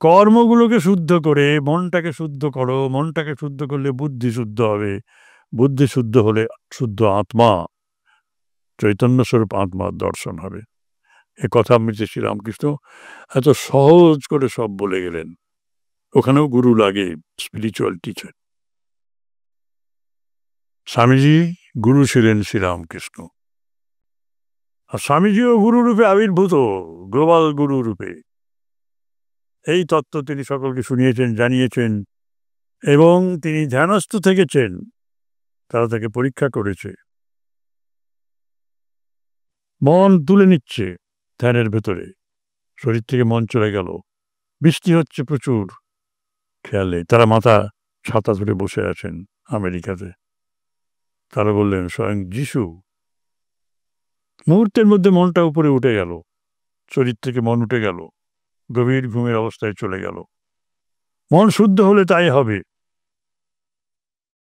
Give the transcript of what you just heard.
কর্মগুলোকে শুদ্ধ করে মনটাকে শুদ্ধ করো, মনটাকে শুদ্ধ করলে বুদ্ধি শুদ্ধ হবে, বুদ্ধি শুদ্ধ হলে শুদ্ধ আত্মা, চৈতন্যস্বরূপ আত্মার দর্শন হবে। এ কথা মৃতে শ্রীরামকৃষ্ণ এত সহজ করে সব বলে গেলেন। ওখানেও গুরু লাগে, স্পিরিচুয়াল টিচার। স্বামীজি গুরু ছিলেন শ্রীরামকৃষ্ণ, আর স্বামীজিও গুরুরূপে আবির্ভূত, গ্লোবাল গুরু রূপে। এই তত্ত্ব তিনি সকলকে শুনিয়েছেন, জানিয়েছেন, এবং তিনি ধ্যানস্থ থেকেছেন, তারা তাকে পরীক্ষা করেছে। মন তুলে নিচ্ছে ধ্যানের ভেতরে, শরীর থেকে মন চলে গেল, বৃষ্টি হচ্ছে প্রচুর, খেয়ালে তারা মাথা ছাতা ধরে বসে আছেন আমেরিকাতে। তারা বললেন স্বয়ং যিশু। মুহূর্তের মধ্যে মনটা উপরে উঠে গেল, শরীর থেকে মন উঠে গেল, গভীর ঘুমের অবস্থায় চলে গেল। মন শুদ্ধ হলে তাই হবে।